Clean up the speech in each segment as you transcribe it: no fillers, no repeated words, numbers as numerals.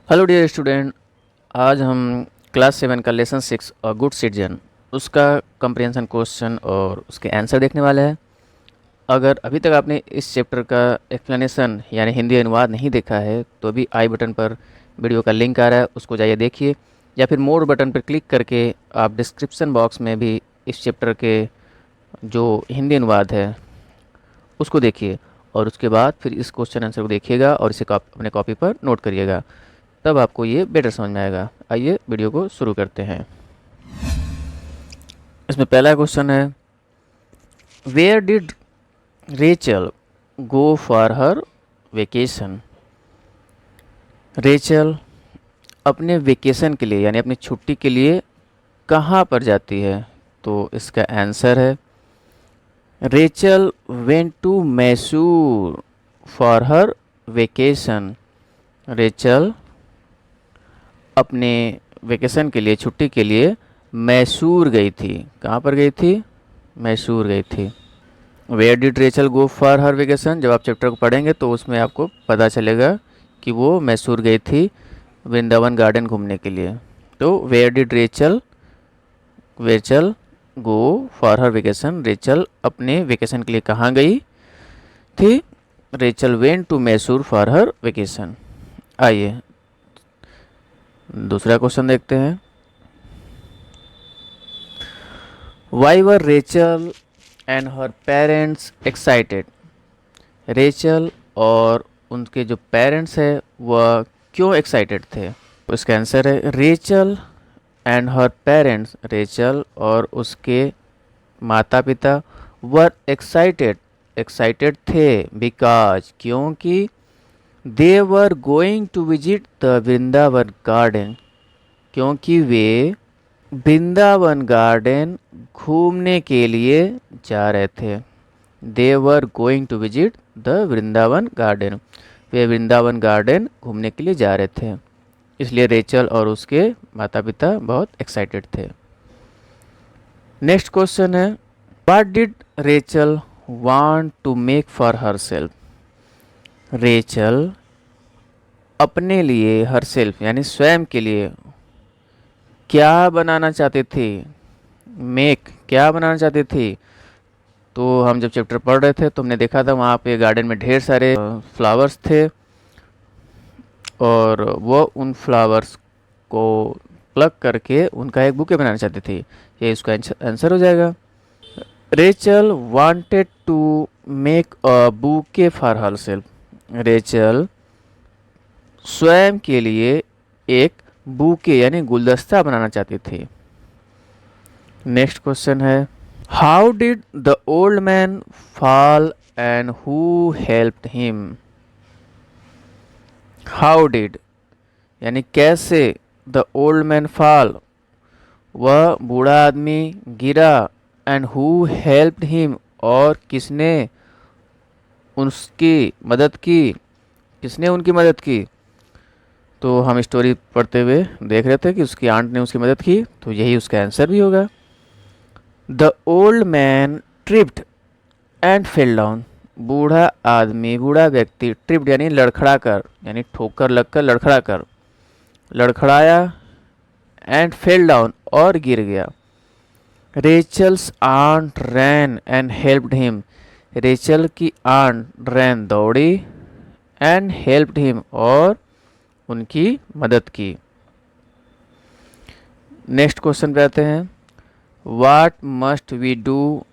Hello dear student. आज हम class 7 का लेसन 6 और गुड सिटीजन उसका कंप्रिहेंशन क्वेश्चन और उसके आंसर देखने वाले हैं। अगर अभी तक आपने इस चैप्टर का एक्सप्लेनेशन यानी हिंदी अनुवाद नहीं देखा है तो अभी आई बटन पर वीडियो का लिंक आ रहा है, उसको जाइए देखिए, या फिर मोर बटन पर क्लिक करके आप डिस्क्रिप्शन बॉक्स में भी इस चैप्टर के जो हिंदी अनुवाद है उसको देखिए और उसके बाद फिर इस क्वेश्चन आंसर को देखिएगा और इसे अपने कॉपी पर नोट करिएगा, तब आपको ये बेटर समझ में आएगा। आइए वीडियो को शुरू करते हैं। इसमें पहला क्वेश्चन है, where did Rachel go for her vacation. Rachel अपने वेकेशन के लिए यानी अपनी छुट्टी के लिए कहाँ पर जाती है? तो इसका आंसर है, Rachel went to Mysore for her vacation. Rachel अपने वेकेशन के लिए, छुट्टी के लिए मैसूर गई थी। कहाँ पर गई थी? मैसूर गई थी। Where did Rachel go for her vacation, जब आप चैप्टर को पढ़ेंगे तो उसमें आपको पता चलेगा कि वो मैसूर गई थी वृंदावन गार्डन घूमने के लिए। तो where did Rachel go for her vacation, Rachel अपने वेकेशन के लिए कहाँ गई थी? Rachel went to Mysore for her vacation. आइए दूसरा क्वेश्चन देखते हैं। Why were Rachel and her parents excited. Rachel और उनके जो पेरेंट्स हैं वह क्यों एक्साइटेड थे? तो इसका आंसर है, Rachel and her parents, Rachel और उसके माता पिता वर एक्साइटेड थे बिकॉज, क्योंकि they were going to visit the Vrindavan garden, क्योंकि वे वृंदावन गार्डन घूमने के लिए जा रहे थे। They were going to visit the Vrindavan garden, वे वृंदावन गार्डन घूमने के लिए जा रहे थे, इसलिए रेचल और उसके माता पिता बहुत एक्साइटेड थे। नेक्स्ट क्वेश्चन है, what did Rachel want to make for herself. Rachel अपने लिए, हर सेल्फ यानी स्वयं के लिए क्या बनाना चाहती थी? क्या बनाना चाहती थी? तो हम जब चैप्टर पढ़ रहे थे तो हमने देखा था वहाँ पे गार्डन में ढेर सारे फ्लावर्स थे और वो उन फ्लावर्स को प्लग करके उनका एक बुके बनाना चाहती थी। ये इसका आंसर हो जाएगा। Rachel wanted to make a bouquet for herself. Rachel स्वयं के लिए एक बुके यानी गुलदस्ता बनाना चाहती थी। नेक्स्ट क्वेश्चन है, how did the old man fall and who helped him. How did यानी कैसे, द ओल्ड मैन फॉल वह बूढ़ा आदमी गिरा, एंड हु हेल्प्ड हिम और किसने उसकी मदद की, किसने उनकी मदद की? तो हम स्टोरी पढ़ते हुए देख रहे थे कि उसकी आंट ने उसकी मदद की, तो यही उसका आंसर भी होगा। The old man tripped and fell down. बूढ़ा आदमी, बूढ़ा व्यक्ति ट्रिप्ड यानी लड़खड़ा कर, यानी ठोकर लगकर लड़खड़ा कर, लड़खड़ाया, एंड फेल डाउन और गिर गया। Rachel's aunt ran and helped him. Rachel की आंट रैन दौड़ी, एंड हेल्प्ड हिम और उनकी मदद की। नेक्स्ट क्वेश्चन पे आते हैं, what must we do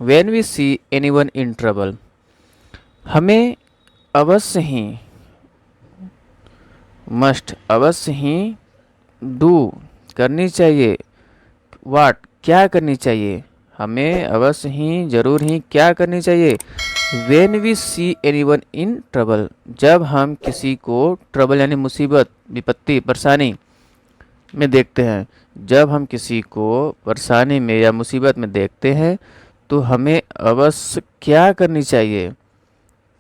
when we see anyone in trouble. हमें अवश्य ही डू करनी चाहिए, व्हाट क्या करनी चाहिए, हमें अवश्य ही, जरूर ही क्या करनी चाहिए, when we see anyone in trouble, जब हम किसी को ट्रबल यानी मुसीबत, विपत्ति, परेशानी में देखते हैं। जब हम किसी को परेशानी में या मुसीबत में देखते हैं तो हमें अवश्य क्या करनी चाहिए?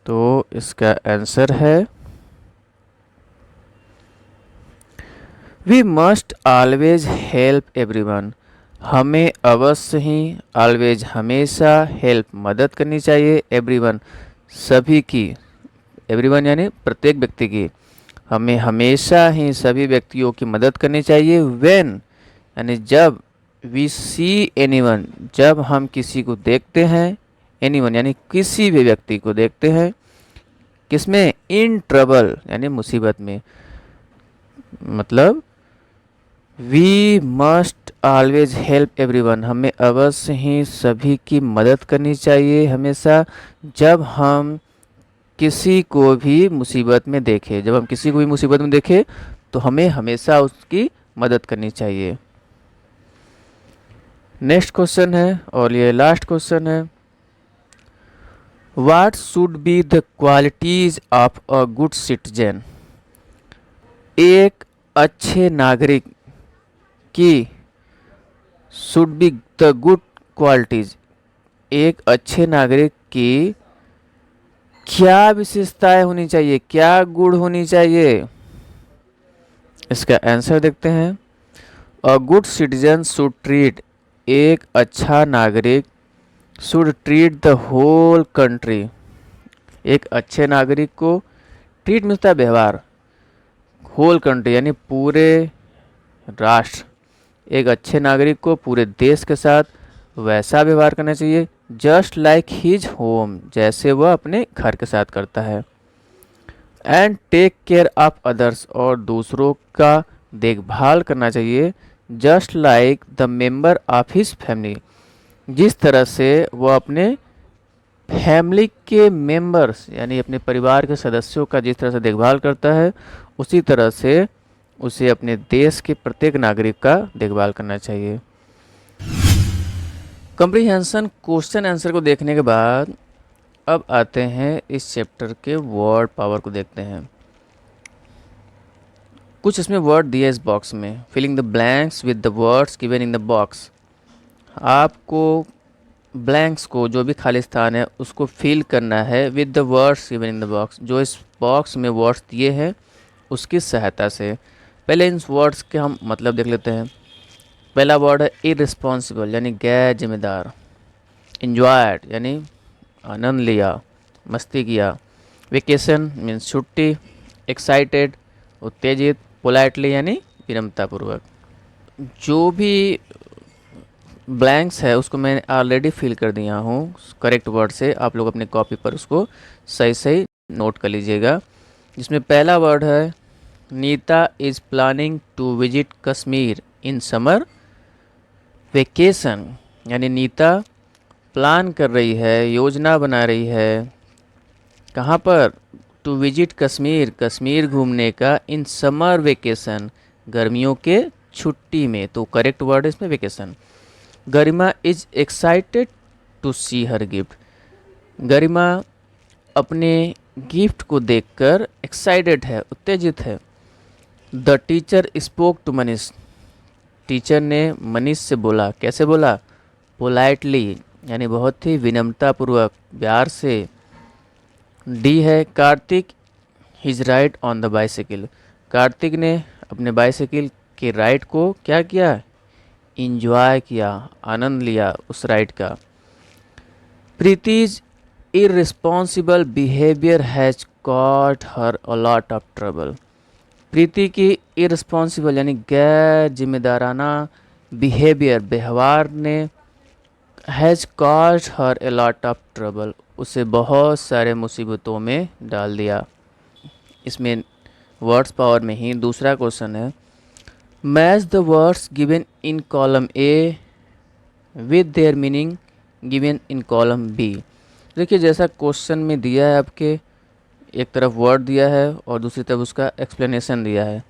तो इसका आंसर है, we must always help everyone. हमें अवश्य ही, ऑलवेज हमेशा, हेल्प मदद करनी चाहिए, एवरीवन सभी की, एवरीवन यानी प्रत्येक व्यक्ति की, हमें हमेशा ही सभी व्यक्तियों की मदद करनी चाहिए। व्हेन यानी जब, वी सी एनीवन जब हम किसी को देखते हैं, एनीवन यानी किसी भी व्यक्ति को देखते हैं, किसमें, इन ट्रबल यानी मुसीबत में। मतलब we must always help everyone, हमें अवश्य ही सभी की मदद करनी चाहिए हमेशा। जब हम किसी को भी मुसीबत में देखें, जब हम किसी को भी मुसीबत में देखें तो हमें हमेशा उसकी मदद करनी चाहिए। नेक्स्ट क्वेश्चन है और ये लास्ट क्वेश्चन है, what should be the qualities of a good citizen. एक अच्छे नागरिक की, should be the good qualities, एक अच्छे नागरिक की क्या विशेषताएं होनी चाहिए, क्या गुण होनी चाहिए। इसका आंसर देखते हैं। A good citizen should treat, एक अच्छा नागरिक should treat the whole country, एक अच्छे नागरिक को, ट्रीट मिलता है व्यवहार, होल कंट्री यानी पूरे राष्ट्र, एक अच्छे नागरिक को पूरे देश के साथ वैसा व्यवहार करना चाहिए जस्ट लाइक हिज होम, जैसे वह अपने घर के साथ करता है। And take care of others, और दूसरों का देखभाल करना चाहिए just like the member of his family, जिस तरह से वह अपने फैमिली के मेंबर्स यानी अपने परिवार के सदस्यों का जिस तरह से देखभाल करता है, उसी तरह से उसे अपने देश के प्रत्येक नागरिक का देखभाल करना चाहिए। कम्प्रीहेंशन क्वेश्चन आंसर को देखने के बाद अब आते हैं इस चैप्टर के वर्ड पावर को देखते हैं। कुछ इसमें वर्ड दिए इस बॉक्स में, filling the blanks with the words given in the box. आपको ब्लैंक्स को, जो भी खाली स्थान है उसको फिल करना है with the words given in the box, जो इस बॉक्स में वर्ड्स दिए हैं उसकी सहायता से। पहले इन वर्ड्स के हम मतलब देख लेते हैं। पहला वर्ड है इररिस्पॉन्सिबल यानी गैर जिम्मेदार, इंजॉयड यानी आनंद लिया, मस्ती किया, वेकेशन मीन्स छुट्टी, एक्साइटेड उत्तेजित, पोलाइटली यानी विनम्रतापूर्वक। जो भी ब्लैंक्स है उसको मैं ऑलरेडी फिल कर दिया हूँ करेक्ट वर्ड से, आप लोग अपने कॉपी पर उसको सही सही नोट कर लीजिएगा। जिसमें पहला वर्ड है Neeta is planning to visit Kashmir in summer vacation, यानी नीता प्लान कर रही है, योजना बना रही है, कहाँ पर, टू विजिट कश्मीर, कश्मीर घूमने का, इन समर वेकेशन गर्मियों के छुट्टी में, तो करेक्ट वर्ड है इसमें vacation. Garima is excited to see her gift, Garima अपने गिफ्ट को देखकर एक्साइटेड है, उत्तेजित है। The teacher spoke to Manish, teacher ने मनीष से बोला, कैसे बोला, पोलाइटली यानी बहुत ही विनम्रतापूर्वक, प्यार से। डी है Kartik his ride on the bicycle, Kartik ने अपने बाइसिकल के राइड को क्या किया, इंजॉय किया, आनंद लिया उस राइड का। Preeti's irresponsible behaviour has caused her a lot of trouble, Preeti की इररिस्पॉन्सिबल यानी गैर जिम्मेदाराना बिहेवियर व्यवहार ने has caused her a lot of trouble, उसे बहुत सारे मुसीबतों में डाल दिया। इसमें वर्ड्स पावर में ही दूसरा क्वेश्चन है, match the words given in column A with their meaning given in column B. देखिए जैसा क्वेश्चन में दिया है आपके, एक तरफ वर्ड दिया है और दूसरी तरफ उसका एक्सप्लेनेशन दिया है,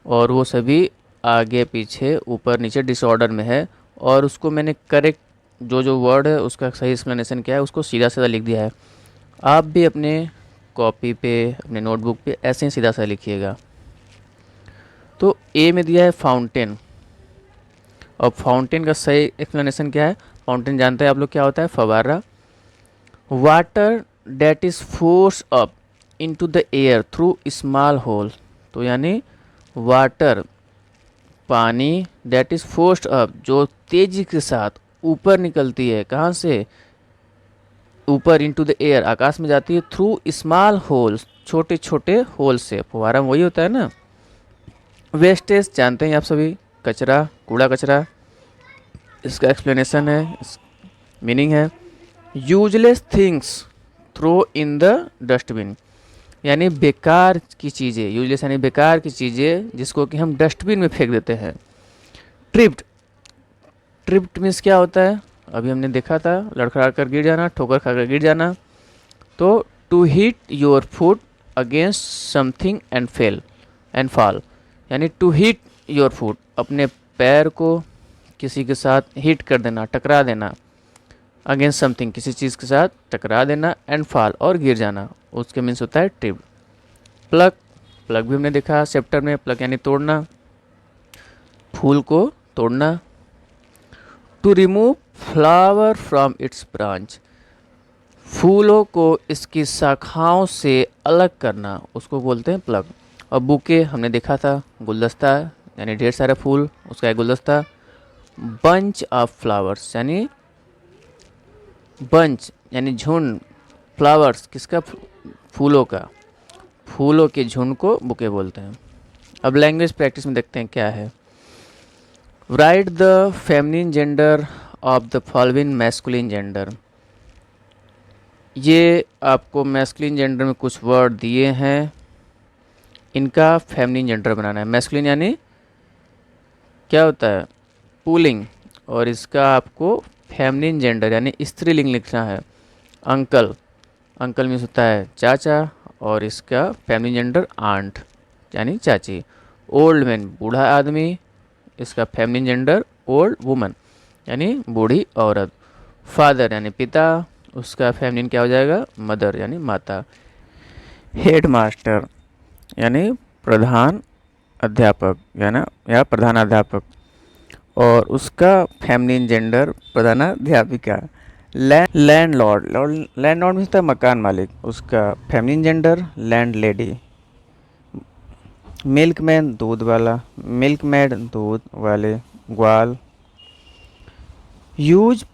और वो सभी आगे पीछे ऊपर नीचे डिसऑर्डर में है, और उसको मैंने करेक्ट जो वर्ड है उसका सही एक्सप्लेनेशन क्या है उसको सीधा सीधा लिख दिया है। आप भी अपने कॉपी पे, अपने नोटबुक पे ऐसे ही सीधा सीधा लिखिएगा। तो ए में दिया है फाउंटेन, और फाउंटेन का सही एक्सप्लेनेशन क्या है, फाउंटेन जानते हैं आप लोग क्या होता है, फवारा। Water that is force up into the air through small hole, तो यानी वाटर पानी, डेट इज़ फोर्स्ड अप जो तेजी के साथ ऊपर निकलती है, कहाँ से, ऊपर इनटू द एयर आकाश में जाती है, थ्रू स्मॉल होल्स छोटे छोटे होल से। फुहारा में वही होता है ना। वेस्टेज जानते हैं आप सभी, कचरा, कूड़ा कचरा। इसका एक्सप्लेनेशन है, मीनिंग है useless things throw in the dustbin, यानी बेकार की चीज़ें। यूजलेस यानी बेकार की चीज़ें जिसको कि हम डस्टबिन में फेंक देते हैं। ट्रिप्ड, ट्रिप्ड मीन्स क्या होता है, अभी हमने देखा था, लड़खड़ा कर गिर जाना, ठोकर खाकर गिर जाना। तो to hit your foot against something and fell and fall, यानी टू हिट योर फुट, अपने पैर को किसी के साथ हिट कर देना, टकरा देना। अगेंस्ट समथिंग, किसी चीज़ के साथ टकरा देना। एंड फॉल, और गिर जाना, उसके मीन्स होता है ट्रिप। प्लग, प्लग भी हमने देखा चैप्टर में। प्लग यानी तोड़ना, फूल को तोड़ना। To remove flower from its branch, फूलों को इसकी शाखाओं से अलग करना, उसको बोलते हैं प्लग। और बुके हमने देखा था, गुलदस्ता यानी ढेर सारे फूल, उसका एक गुलदस्ता। बंच ऑफ फ्लावर्स यानी बंच यानी झुंड, फ्लावर्स किसका, फूलों का, फूलों के झुंड को बुके बोलते हैं। अब लैंग्वेज प्रैक्टिस में देखते हैं क्या है। Right the feminine gender of the following masculine gender, ये आपको मैस्कुलिन जेंडर में कुछ वर्ड दिए हैं, इनका फेमिनिन जेंडर बनाना है। मैस्कुलिन यानी क्या होता है, पुलिंग, और इसका आपको फेमिनिन जेंडर यानी स्त्रीलिंग लिखना है। अंकल, अंकल मीन्स होता है चाचा, और इसका फेमिनिन जेंडर आंट यानी चाची। ओल्ड मैन, बूढ़ा आदमी, इसका फेमिनिन जेंडर ओल्ड वुमन यानी बूढ़ी औरत। फादर यानी पिता, उसका फेमिनिन क्या हो जाएगा, मदर यानी माता। हेड मास्टर यानी प्रधान अध्यापक या प्रधानाध्यापक, और उसका फेमिनिन जेंडर प्रधानाध्यापिका। लैंडलॉर्ड, लैंडलॉर्ड मीन्स होता है मकान मालिक, उसका feminine gender landlady. Milkman, दूध वाला। मिल्कमेड, दूध वाले, ग्वाल। Use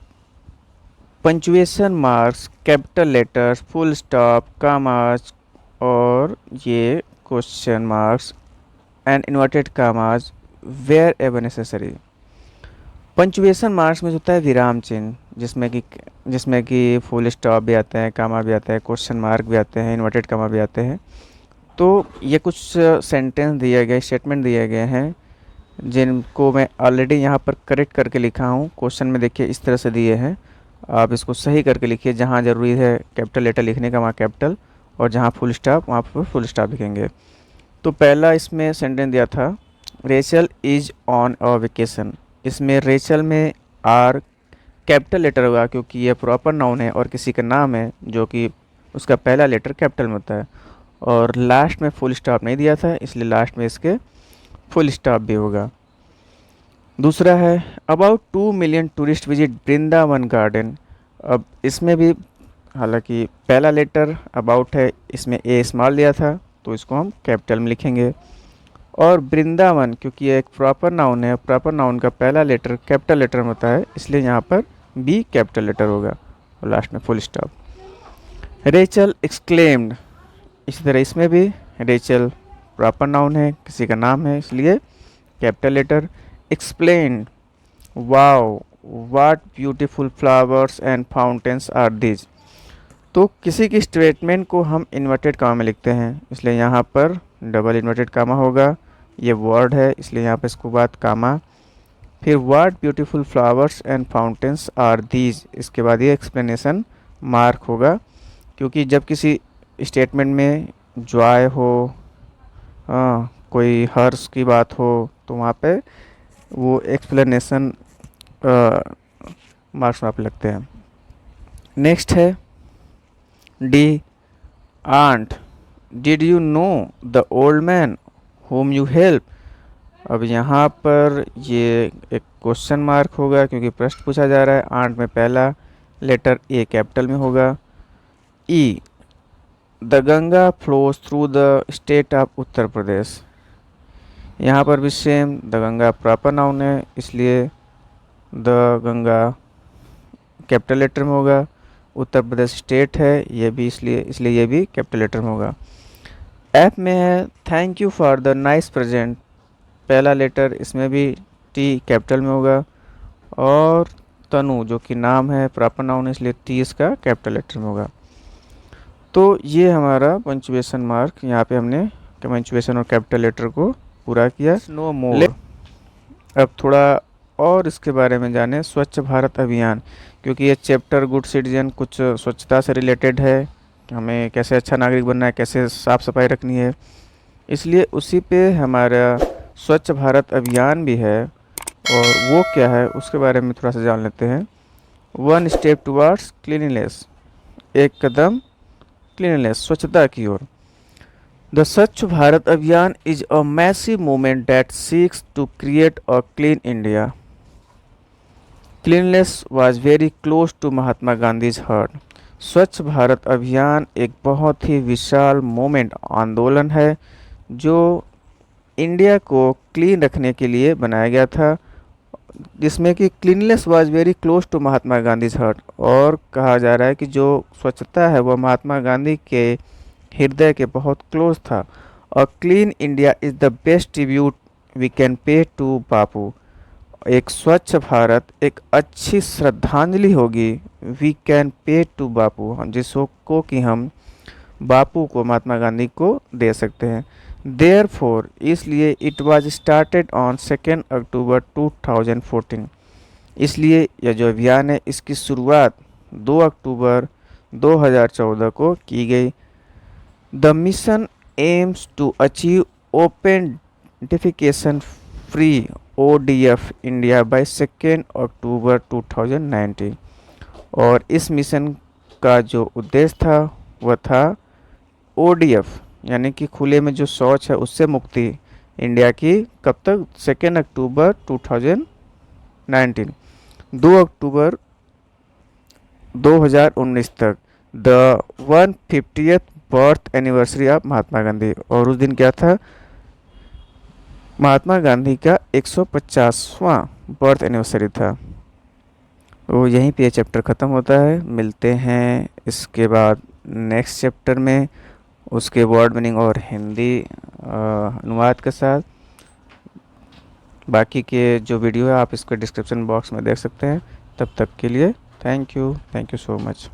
punctuation marks, capital letters, full stop, commas, और ये question marks and inverted commas wherever necessary. Punctuation marks में होता है विराम चिन्ह, जिसमें कि फुल स्टॉप भी आते हैं, कामा भी आता है, क्वेश्चन मार्क भी आते हैं, इन्वर्टेड कामा भी आते हैं। तो ये कुछ सेंटेंस दिए गए, स्टेटमेंट दिए गए हैं, जिनको मैं ऑलरेडी यहाँ पर करेक्ट करके लिखा हूँ। क्वेश्चन में देखिए इस तरह से दिए हैं, आप इसको सही करके लिखिए। जहाँ ज़रूरी है कैपिटल लेटर लिखने का वहाँ कैपिटल, और जहाँ फुल स्टॉप वहाँ पर फुल स्टॉप लिखेंगे। तो पहला इसमें सेंटेंस दिया था, Rachel is on a vacation. इसमें रेचल में आर कैपिटल लेटर होगा, क्योंकि ये प्रॉपर नाउन है और किसी का नाम है जो कि उसका पहला लेटर कैपिटल में होता है। और लास्ट में फुल स्टॉप नहीं दिया था, इसलिए लास्ट में इसके फुल स्टॉप भी होगा। दूसरा है about 2 million tourist visit Vrindavan garden. अब इसमें भी हालांकि पहला लेटर अबाउट है, इसमें ए स्मॉल दिया था, तो इसको हम कैपिटल में लिखेंगे। और वृंदावन, क्योंकि ये एक प्रॉपर नाउन है, प्रॉपर नाउन का पहला लेटर कैपिटल लेटर में होता है, इसलिए यहाँ पर बी कैपिटल लेटर होगा, और लास्ट में फुल स्टॉप। रेचल एक्सक्लेम्ड, इसी तरह इसमें भी रेचल प्रॉपर नाउन है, किसी का नाम है, इसलिए capital letter. Explain, wow what beautiful flowers and fountains are these. तो किसी की स्टेटमेंट को हम इन्वर्टेड कामा में लिखते हैं, इसलिए यहाँ पर डबल इन्वर्टेड कामा होगा। ये वर्ड है, इसलिए यहाँ पर इसको बाद कामा, फिर what beautiful flowers and fountains are these, इसके बाद ये एक्सप्लेनेशन मार्क होगा। क्योंकि जब किसी स्टेटमेंट में जॉय हो, कोई हर्ष की बात हो, तो वहाँ पे वो एक्सप्लेनेशन मार्क्स वहाँ पे लगते हैं। नेक्स्ट है D, aunt, did you know the old man whom you help. अब यहाँ पर ये एक क्वेश्चन मार्क होगा, क्योंकि प्रश्न पूछा जा रहा है। आंट में पहला लेटर ए कैपिटल में होगा। E, the Ganga flows through the state of Uttar Pradesh. यहाँ पर भी same, the Ganga proper noun है, इसलिए द गंगा कैपिटल लेटर में होगा। उत्तर प्रदेश स्टेट है ये भी, इसलिए ये भी कैपिटल लेटर में होगा। एफ में है thank you for the nice present, पहला लेटर इसमें भी टी कैपिटल में होगा। और तनु जो कि नाम है प्रॉपर नाउन, इसलिए टी इसका कैपिटल लेटर में होगा। तो ये हमारा पंचुएशन मार्क, यहाँ पे हमने पंचुएशन और कैपिटल लेटर को पूरा किया। नो मोर। अब थोड़ा और इसके बारे में जाने, स्वच्छ भारत अभियान, क्योंकि ये चैप्टर गुड सिटीजन कुछ स्वच्छता से रिलेटेड है, हमें कैसे अच्छा नागरिक बनना है, कैसे साफ़ सफाई रखनी है, इसलिए उसी पे हमारा स्वच्छ भारत अभियान भी है। और वो क्या है उसके बारे में थोड़ा सा जान लेते हैं। 1 स्टेप टुवार्ड्स क्लीनलीनेस, एक कदम क्लीनलीनेस स्वच्छता की ओर। The Swachh Bharat Abhiyan is a massive movement that seeks to create a clean India. Cleanliness was very close to Mahatma Gandhi's heart. Swachh Bharat अभियान एक बहुत ही विशाल मूवमेंट आंदोलन है जो इंडिया को क्लीन रखने के लिए बनाया गया था, जिसमें कि cleanliness was very close to Mahatma Gandhi heart. और कहा जा रहा है कि जो स्वच्छता है वह महात्मा गांधी के हृदय के बहुत क्लोज था। और clean India is the best tribute we can pay to Bapu. एक स्वच्छ भारत एक अच्छी श्रद्धांजलि होगी we can pay to Bapu, जिसको कि हम बापू को, महात्मा गांधी को दे सकते हैं। देयरफॉर इसलिए इट वाज स्टार्टेड ऑन 2 अक्टूबर 2014, इसलिए यह जो अभियान है इसकी शुरुआत 2 अक्टूबर 2014 को की गई। The mission aims to achieve open defecation free ODF India by 2 अक्टूबर 2019। और इस मिशन का जो उद्देश्य था वह था ODF यानी कि खुले में जो शौच है उससे मुक्ति इंडिया की, कब तक? 2 अक्टूबर 2019, 2 अक्टूबर 2019 तक। The 150th birth anniversary of Mahatma Gandhi, और उस दिन क्या था? महात्मा गांधी का 150वां बर्थ एनिवर्सरी था। तो यहीं पे ये चैप्टर ख़त्म होता है। मिलते हैं इसके बाद नेक्स्ट चैप्टर में, उसके वर्ड मीनिंग और हिंदी अनुवाद के साथ। बाकी के जो वीडियो है आप इसके डिस्क्रिप्शन बॉक्स में देख सकते हैं। तब तक के लिए थैंक यू सो मच।